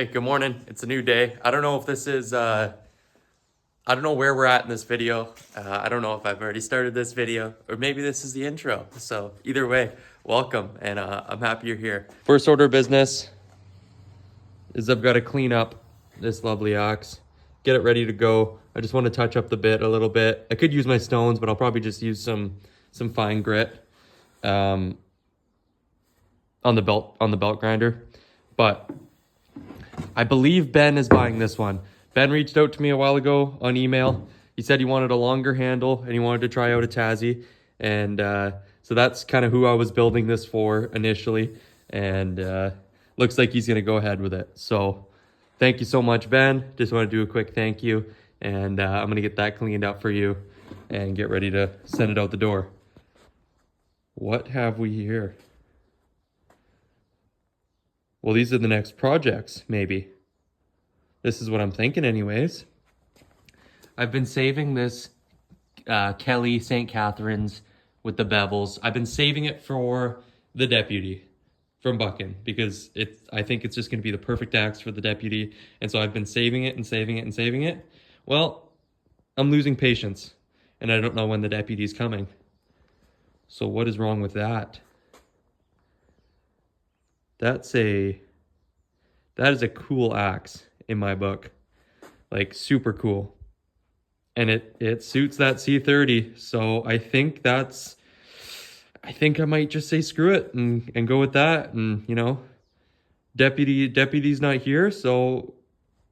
Hey, good morning. It's a new day. I don't know if this is, I don't know where we're at in this video. I don't know if I've already started this video or maybe this is the intro. So either way, welcome and I'm happy you're here. First order of business is I've got to clean up this lovely axe, get it ready to go. I just want to touch up the bit a little bit. I could use my stones, but I'll probably just use some fine grit on the belt grinder. But I believe Ben is buying this one. Ben reached out to me a while ago on email. He said he wanted a longer handle and he wanted to try out a Tassie. And so that's kind of who I was building this for initially. And looks like he's going to go ahead with it. So thank you so much, Ben. Just want to do a quick thank you. And I'm going to get that cleaned up for you and get ready to send it out the door. What have we here? Well, these are the next projects, maybe. This is what I'm thinking anyways. I've been saving this Kelly St. Catherine's with the bevels. I've been saving it for the Deputy from Buchan because I think it's just going to be the perfect axe for the Deputy. And so I've been saving it and saving it and saving it. Well, I'm losing patience and I don't know when the Deputy's coming. So what is wrong with that? That is a cool axe in my book. Like super cool. And it suits that C30. So I think I might just say screw it and go with that. And you know, Deputy's not here, so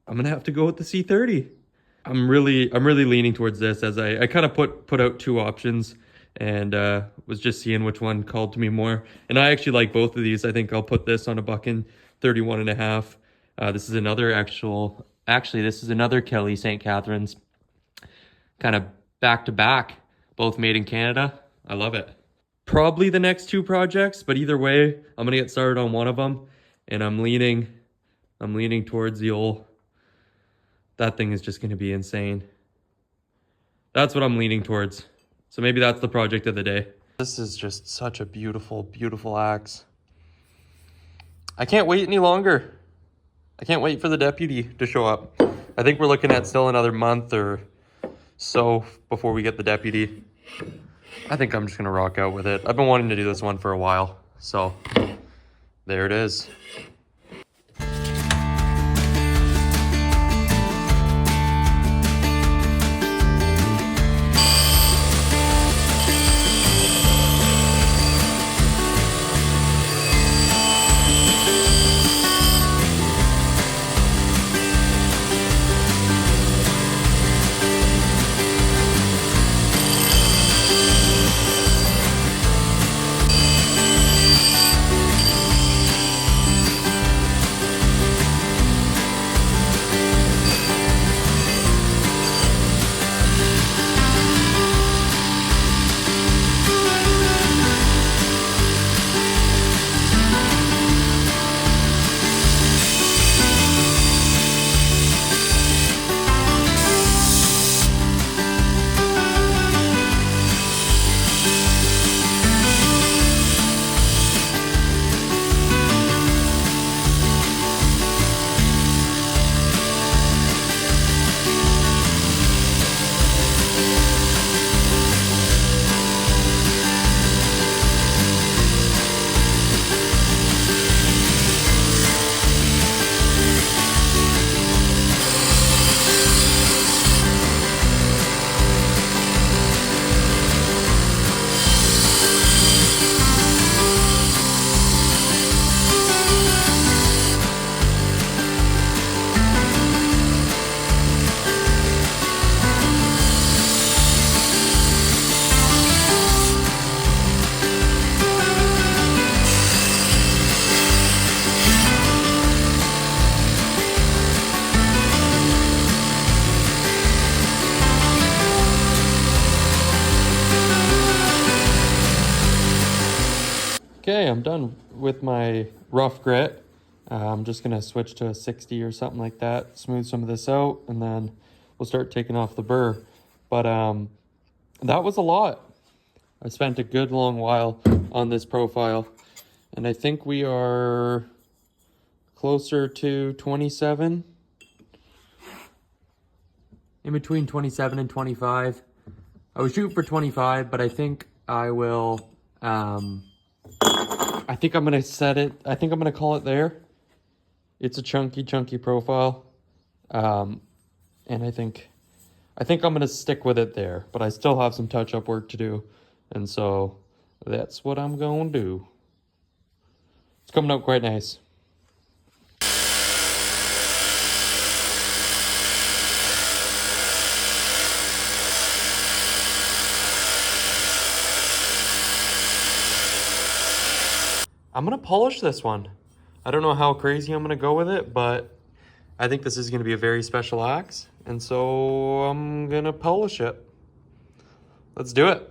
I'm gonna have to go with the C30. I'm really leaning towards this as I kind of put out two options and was just seeing which one called to me more. And I actually like both of these. I think I'll put this on a Buchan 31.5. This is another this is another Kelly St. Catherine's, kind of back to back, both made in Canada. I love it. Probably the next two projects, but either way, I'm gonna get started on one of them, and I'm leaning towards the old. That thing is just gonna be insane. That's what I'm leaning towards. So maybe that's the project of the day. This is just such a beautiful, beautiful axe. I can't wait any longer. I can't wait for the Deputy to show up. I think we're looking at still another month or so before we get the Deputy. I think I'm just gonna rock out with it. I've been wanting to do this one for a while. So there it is. Okay, I'm done with my rough grit. I'm just gonna switch to a 60 or something like that, smooth some of this out, and then we'll start taking off the burr. But that was a lot. I spent a good long while on this profile, and I think we are closer to 27. In between 27 and 25. I was shooting for 25, but I think I will, I think I'm gonna set it, I think I'm gonna call it there. It's a chunky profile. And I think I'm gonna stick with it there, but I still have some touch-up work to do. And so that's what I'm gonna do. It's coming out quite nice. I'm gonna polish this one. I don't know how crazy I'm gonna go with it, but I think this is gonna be a very special axe, and so I'm gonna polish it. Let's do it.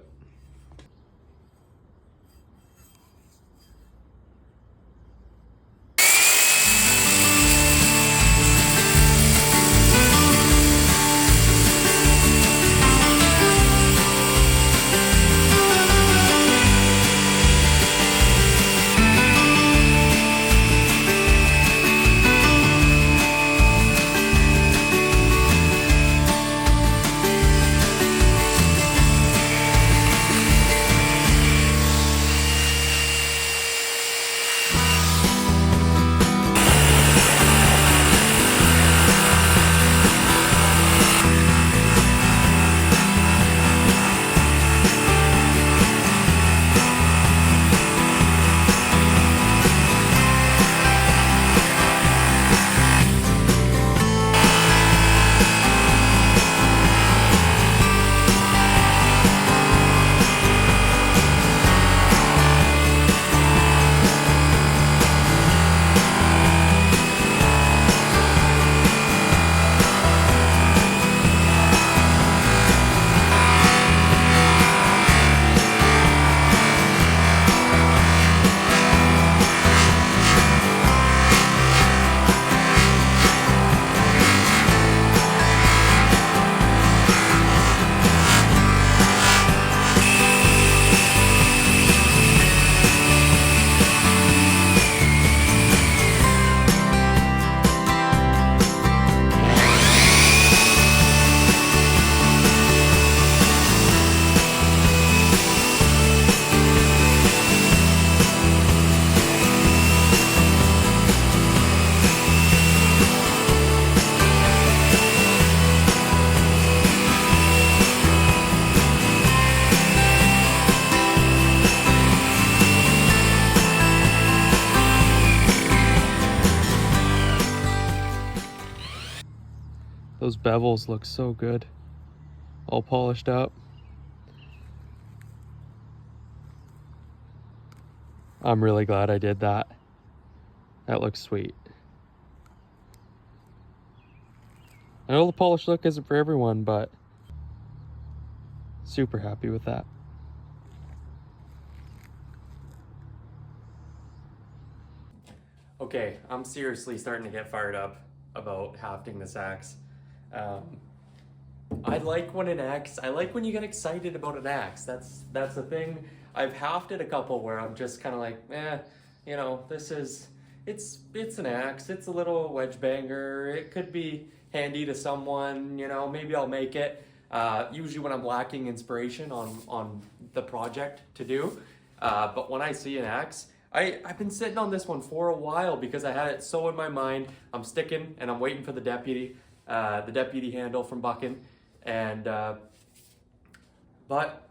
Those bevels look so good, all polished up. I'm really glad I did that. That looks sweet. I know the polished look isn't for everyone, but super happy with that. Okay, I'm seriously starting to get fired up about hafting this axe. I like when you get excited about an axe. That's the thing. I've hafted a couple where I'm just kind of like, you know, it's an axe. It's a little wedge banger. It could be handy to someone, you know, maybe I'll make it. Usually when I'm lacking inspiration on the project to do. But when I see an axe, I've been sitting on this one for a while because I had it so in my mind. I'm sticking and I'm waiting for the deputy handle from Buckin. And, but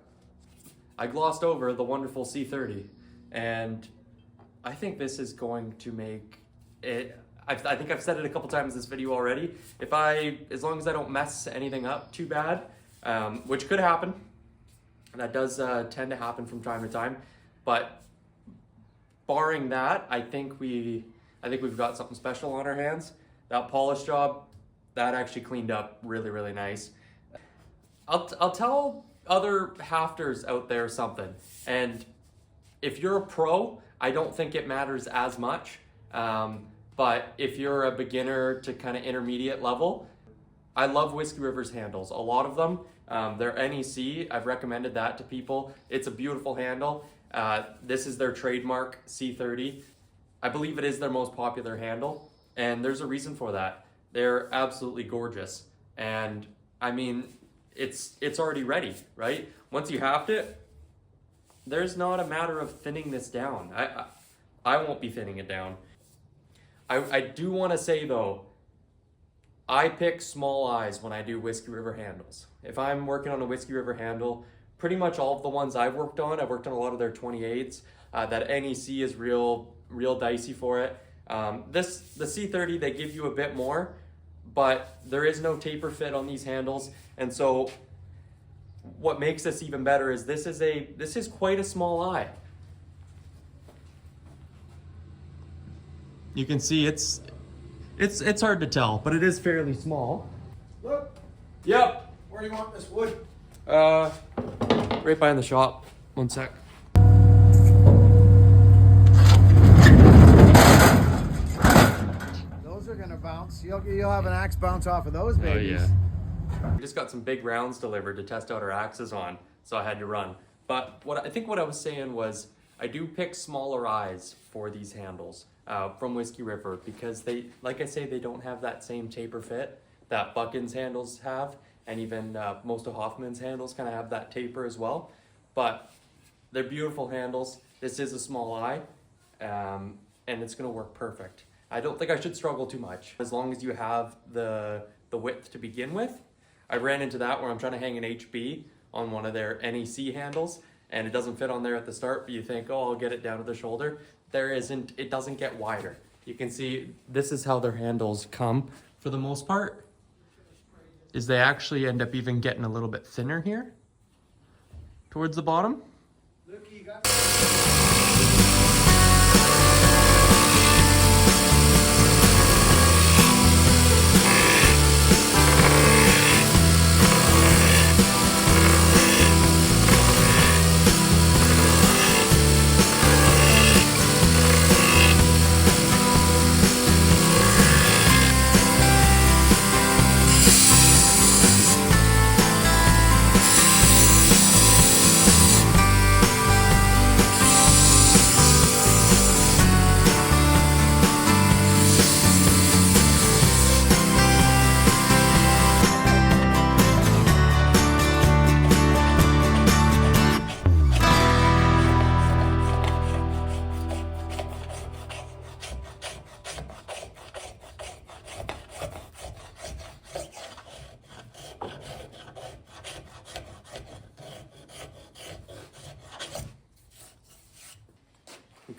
I glossed over the wonderful C30, and I think this is going to make it, I think I've said it a couple times in this video already, as long as I don't mess anything up too bad, which could happen, that does tend to happen from time to time, but barring that, I think we've got something special on our hands. That polish job, that actually cleaned up really, really nice. I'll tell other hafters out there something, and if you're a pro, I don't think it matters as much, but if you're a beginner to kind of intermediate level, I love Whiskey River's handles. A lot of them, they're NEC. I've recommended that to people. It's a beautiful handle. This is their trademark C30. I believe it is their most popular handle, and there's a reason for that. They're absolutely gorgeous, and I mean, it's already ready, right? Once you haft it, there's not a matter of thinning this down. I won't be thinning it down. I do want to say though, I pick small eyes when I do Whiskey River handles. If I'm working on a Whiskey River handle, pretty much all of the ones I've worked on a lot of their 28s. That NEC is real dicey for it. The C30, they give you a bit more, but there is no taper fit on these handles, and so what makes this even better is this is quite a small eye. You can see it's hard to tell, but it is fairly small. Look, Yep. where do you want this wood? Right behind the shop. One sec. Those are gonna bounce. You'll have an axe bounce off of those babies. Oh yeah. We just got some big rounds delivered to test out our axes on, so I had to run. But what I was saying was, I do pick smaller eyes for these handles from Whiskey River because they, like I say, they don't have that same taper fit that Buchan's handles have, and even most of Hoffman's handles kind of have that taper as well. But they're beautiful handles. This is a small eye, and it's gonna work perfect. I don't think I should struggle too much as long as you have the width to begin with. I ran into that where I'm trying to hang an HB on one of their NEC handles and it doesn't fit on there at the start, but you think, oh, I'll get it down to the shoulder. It doesn't get wider. You can see this is how their handles come for the most part, is they actually end up even getting a little bit thinner here towards the bottom. Look, you got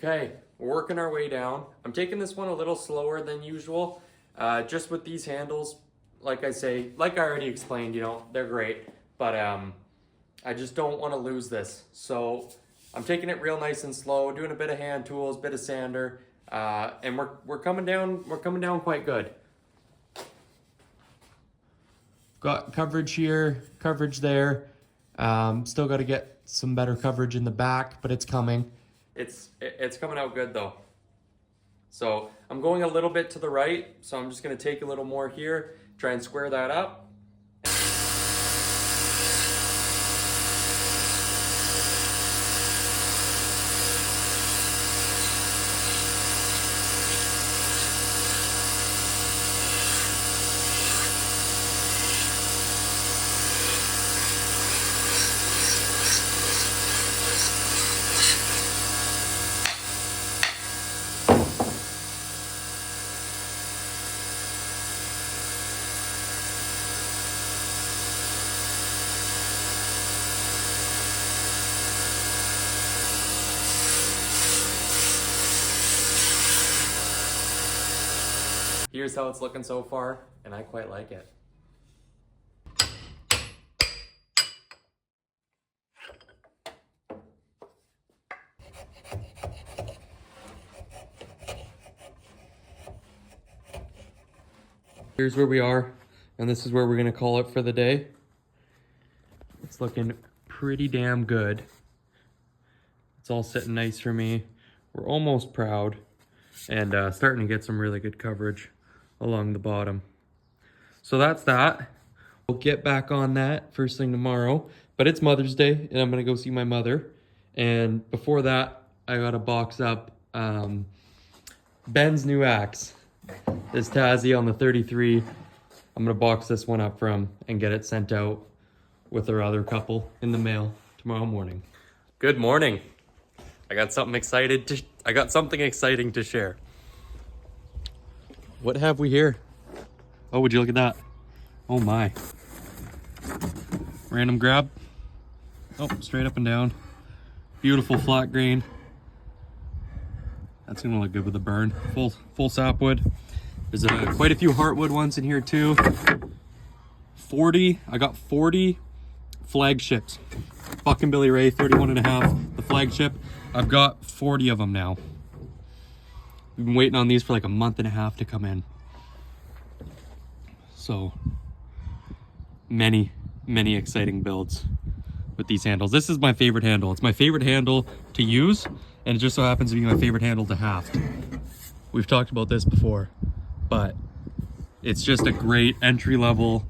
Okay, we're working our way down. I'm taking this one a little slower than usual, just with these handles. Like I already explained, you know, they're great, but I just don't want to lose this. So I'm taking it real nice and slow, doing a bit of hand tools, bit of sander, and we're coming down. We're coming down quite good. Got coverage here, coverage there. Still got to get some better coverage in the back, but it's coming. It's coming out good though. So I'm going a little bit to the right, so I'm just gonna take a little more here, try and square that up. Here's how it's looking so far, and I quite like it. Here's where we are, and this is where we're gonna call it for the day. It's looking pretty damn good. It's all sitting nice for me. We're almost proud, and starting to get some really good coverage along the bottom. So that's that. We'll get back on that first thing tomorrow, but it's Mother's Day and I'm gonna go see my mother. And before that, I gotta box up Ben's new axe. This Tassie on the 33. I'm gonna box this one up for him and get it sent out with our other couple in the mail tomorrow morning. Good morning. I got something exciting to share. What have we here? Oh, would you look at that? Oh my. Random grab. Oh, straight up and down. Beautiful flat grain. That's gonna look good with a burn. Full sapwood. There's quite a few heartwood ones in here too. I got 40 flagships. Fucking Billy Ray, 31.5, the flagship. I've got 40 of them now. We've been waiting on these for like a month and a half to come in. So, many exciting builds with these handles. This is my favorite handle. It's my favorite handle to use, and it just so happens to be my favorite handle to haft. We've talked about this before, but it's just a great entry level,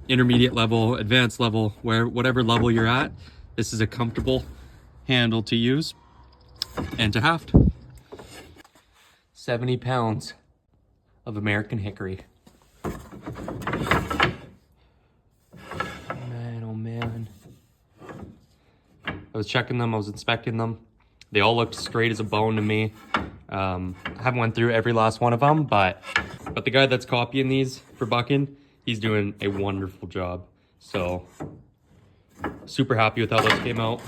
intermediate level, advanced level, whatever level you're at, this is a comfortable handle to use and to haft. 70 pounds of American hickory. Man, oh man. I was checking them, I was inspecting them. They all looked straight as a bone to me. I haven't went through every last one of them, but the guy that's copying these for bucking, he's doing a wonderful job. So, super happy with how those came out.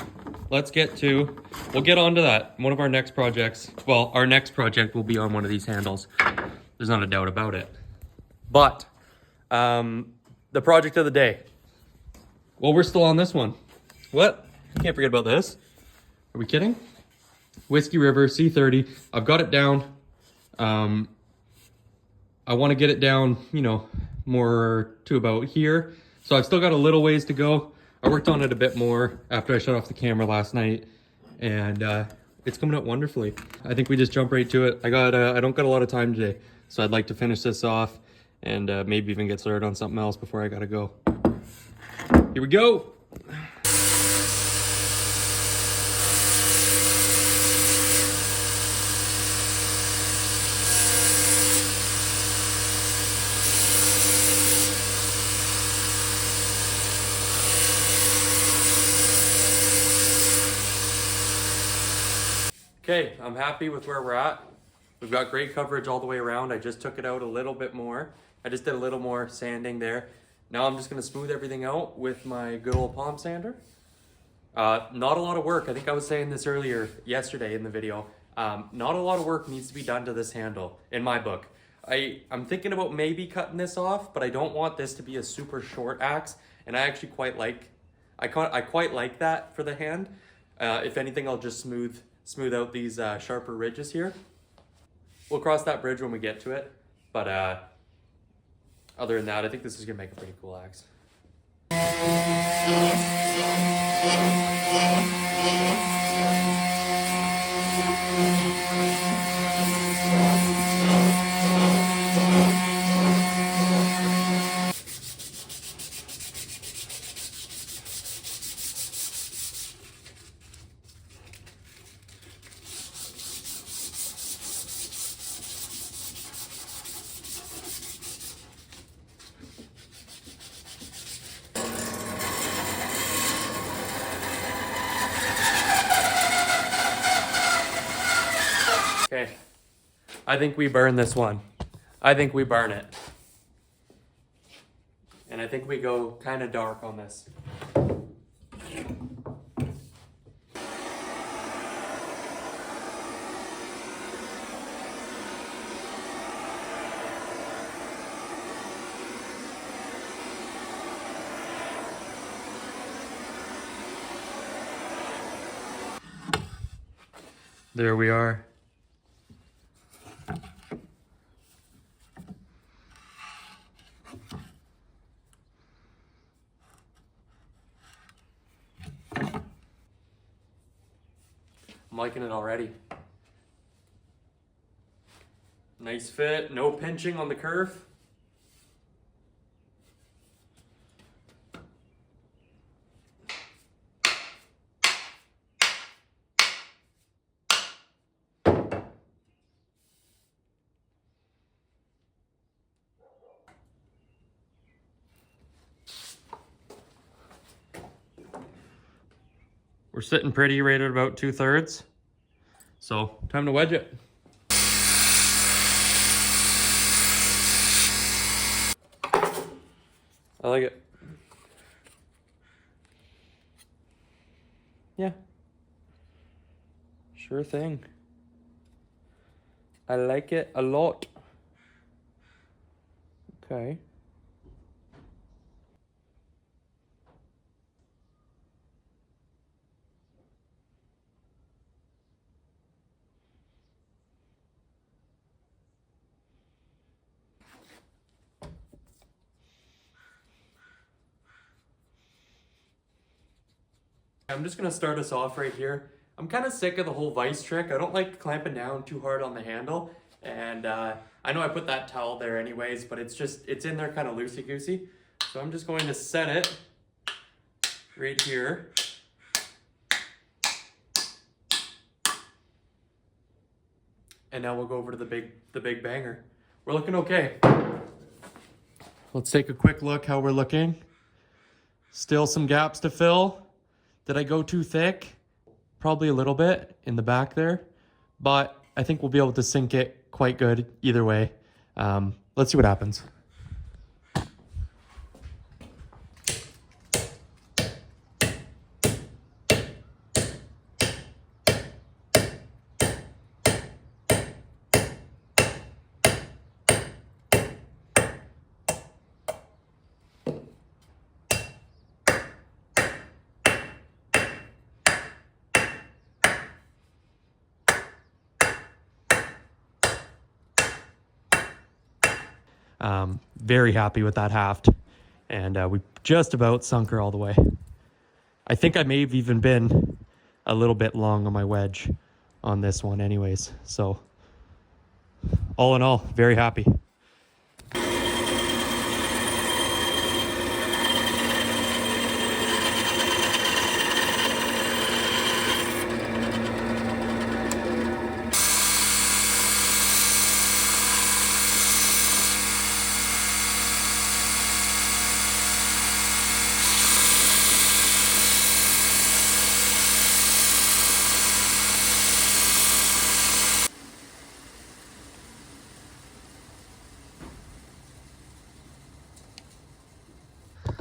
We'll get on to that. One of our next projects, well, our next project will be on one of these handles. There's not a doubt about it. But, the project of the day. Well, we're still on this one. What? Can't forget about this. Are we kidding? Whiskey River C30. I've got it down. I want to get it down, you know, more to about here. So I've still got a little ways to go. I worked on it a bit more after I shut off the camera last night, and it's coming out wonderfully. I think we just jump right to it. I don't got a lot of time today, so I'd like to finish this off and maybe even get started on something else before I gotta go. Here we go. Okay, I'm happy with where we're at. We've got great coverage all the way around. I just took it out a little bit more. I just did a little more sanding there. Now I'm just gonna smooth everything out with my good old palm sander. Not a lot of work. I think I was saying this yesterday in the video. Not a lot of work needs to be done to this handle, in my book. I'm thinking about maybe cutting this off, but I don't want this to be a super short axe, and I actually quite like that for the hand. If anything, I'll just smooth out these sharper ridges here. We'll cross that bridge when we get to it, but other than that, I think this is gonna make a pretty cool axe. Okay, I think we burn this one. I think we burn it. And I think we go kind of dark on this. There we are. I'm liking it already. Nice fit, no pinching on the curve. We're sitting pretty right at about 2/3. So time to wedge it. I like it. Yeah. Sure thing. I like it a lot. Okay. I'm just gonna start us off right here. I'm kind of sick of the whole vise trick. I don't like clamping down too hard on the handle. And I know I put that towel there anyways, but it's in there kind of loosey-goosey. So I'm just going to set it right here. And now we'll go over to the big banger. We're looking okay. Let's take a quick look how we're looking. Still some gaps to fill. Did I go too thick? Probably a little bit in the back there, but I think we'll be able to sink it quite good either way. Let's see what happens. Very happy with that haft, and we just about sunk her all the way. I think I may have even been a little bit long on my wedge on this one anyways, so all in all, very happy.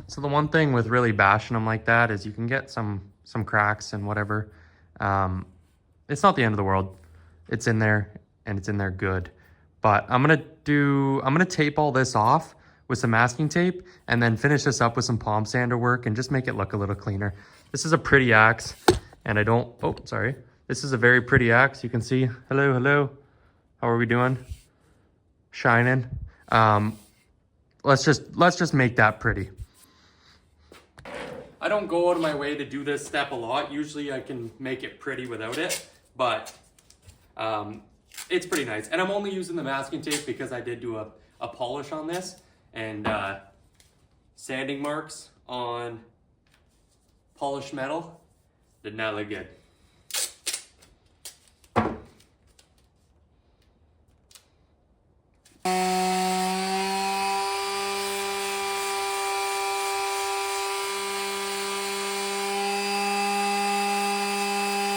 So the one thing with really bashing them like that is you can get some cracks and whatever. It's not the end of the world. It's in there and it's in there good. But I'm gonna tape all this off with some masking tape and then finish this up with some palm sander work and just make it look a little cleaner. This is a pretty axe and this is a very pretty axe. You can see, hello. How are we doing? Shining. Let's just make that pretty. I don't go out of my way to do this step a lot. Usually I can make it pretty without it, but it's pretty nice. And I'm only using the masking tape because I did do a polish on this, and sanding marks on polished metal did not look good.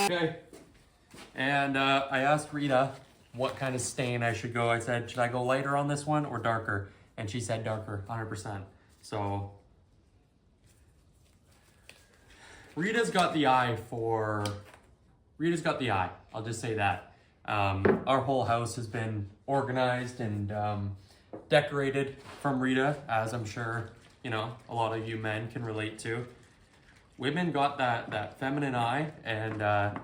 Okay, and I asked Rita what kind of stain I should go. I said, should I go lighter on this one or darker? And she said darker, 100%. So Rita's got the eye, I'll just say that. Our whole house has been organized and decorated from Rita, as I'm sure, you know, a lot of you men can relate to. Women got that feminine eye, and a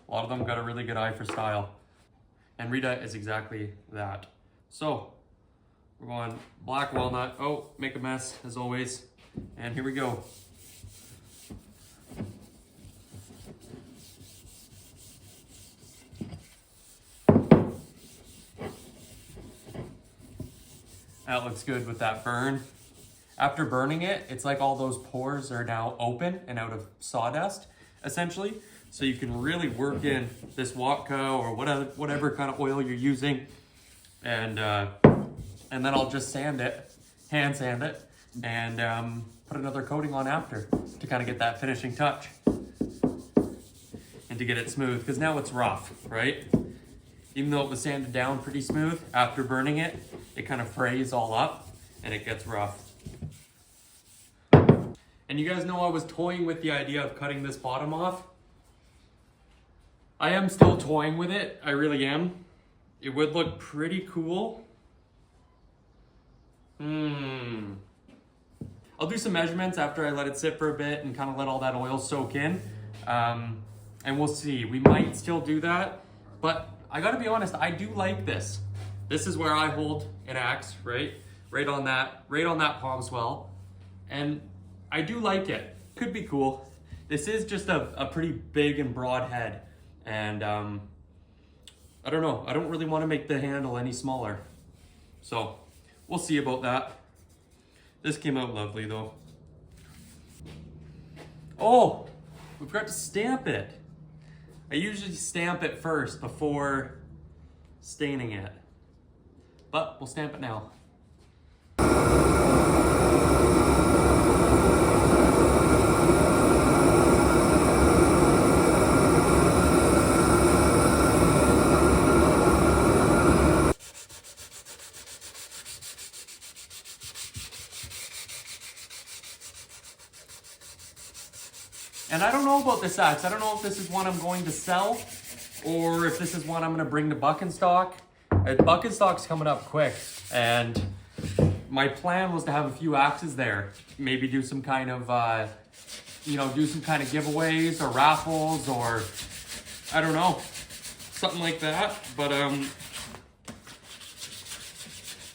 lot of them got a really good eye for style. And Rita is exactly that. So we're going black walnut. Oh, make a mess as always. And here we go. That looks good with that burn. After burning it, it's like all those pores are now open and out of sawdust, essentially. So you can really work in this Watco or whatever kind of oil you're using. And then I'll just sand it, hand sand it, and put another coating on after to kind of get that finishing touch. to get it smooth because now it's rough, right? Even though it was sanded down pretty smooth, after burning it, it kind of frays all up and it gets rough. And you guys know I was toying with the idea of cutting this bottom off. I am still toying with it, I really am. It would look pretty cool. I'll do some measurements after I let it sit for a bit and kind of let all that oil soak in. And we'll see, we might still do that, but I gotta be honest, I do like this. This is where I hold an axe, right? Right on that palm swell. And I do like it, could be cool. This is just a pretty big and broad head. And I don't know, I don't really want to make the handle any smaller. So we'll see about that. This came out lovely though. Oh, we forgot to stamp it. I usually stamp it first before staining it, but we'll stamp it now. And I don't know about this axe. I don't know if this is one I'm going to sell or if this is one I'm going to bring to Buck and Stock. Buck and Stock's coming up quick, and my plan was to have a few axes there. Maybe do some kind of, do some kind of giveaways or raffles or I don't know, something like that. But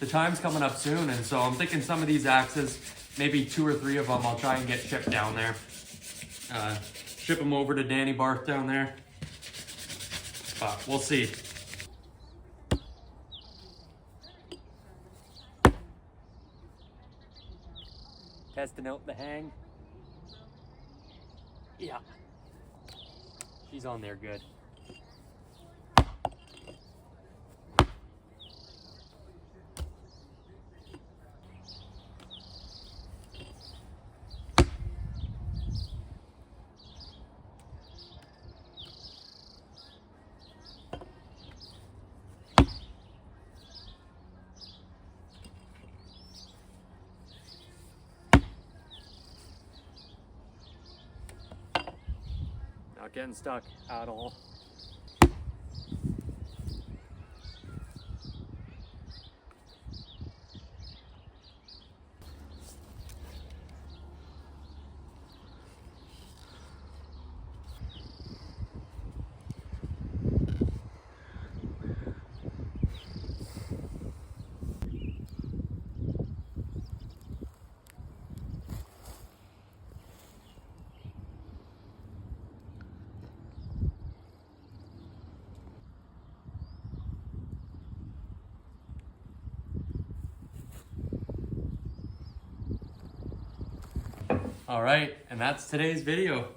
the time's coming up soon, and so I'm thinking some of these axes, maybe 2 or 3 of them, I'll try and get shipped down there. Ship them over to Danny Barth down there. But we'll see. Testing out the hang. Yeah. She's on there good. Not getting stuck at all. All right, and that's today's video.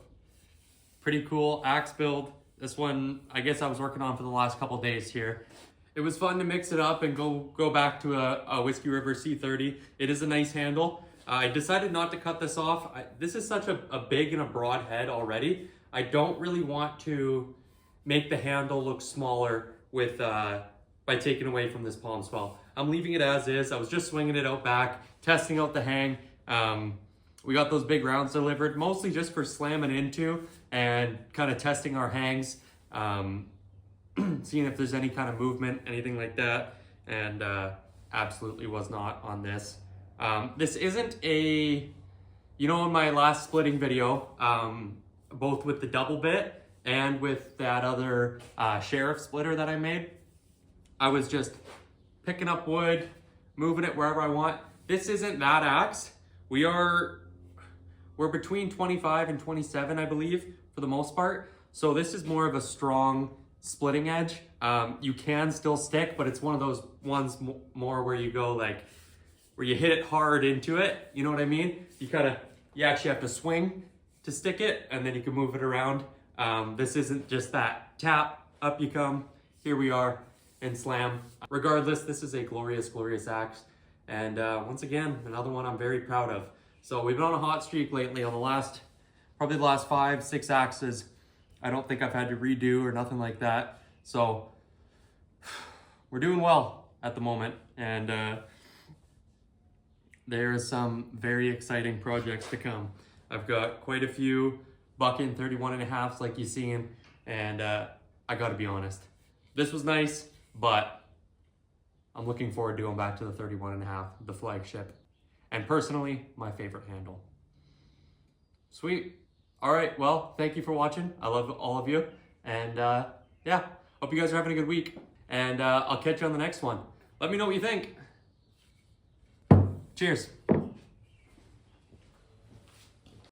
Pretty cool axe build. This one, I guess I was working on for the last couple days here. It was fun to mix it up and go back to a Whiskey River C30. It is a nice handle. I decided not to cut this off. This is such a big and a broad head already. I don't really want to make the handle look smaller with by taking away from this palm swell. I'm leaving it as is. I was just swinging it out back, testing out the hang. We got those big rounds delivered, mostly just for slamming into and kind of testing our hangs, seeing if there's any kind of movement, anything like that, and absolutely was not on this. This isn't a, in my last splitting video, both with the double bit and with that other sheriff splitter that I made, I was just picking up wood, moving it wherever I want. This isn't that axe. We're between 25 and 27, I believe, for the most part. So this is more of a strong splitting edge. You can still stick, but it's one of those ones more where you go where you hit it hard into it. You know what I mean? You actually have to swing to stick it, and then you can move it around. This isn't just that tap, up you come, here we are, and slam. Regardless, this is a glorious, glorious axe. And once again, another one I'm very proud of. So we've been on a hot streak lately on probably the last 5-6 axes. I don't think I've had to redo or nothing like that. So we're doing well at the moment, and there is some very exciting projects to come. I've got quite a few bucking 31.5s like you've seen, and I gotta be honest, this was nice, but I'm looking forward to going back to the 31.5, the flagship, and personally, my favorite handle. Sweet. All right, well, thank you for watching. I love all of you, and yeah, hope you guys are having a good week, and I'll catch you on the next one. Let me know what you think. Cheers.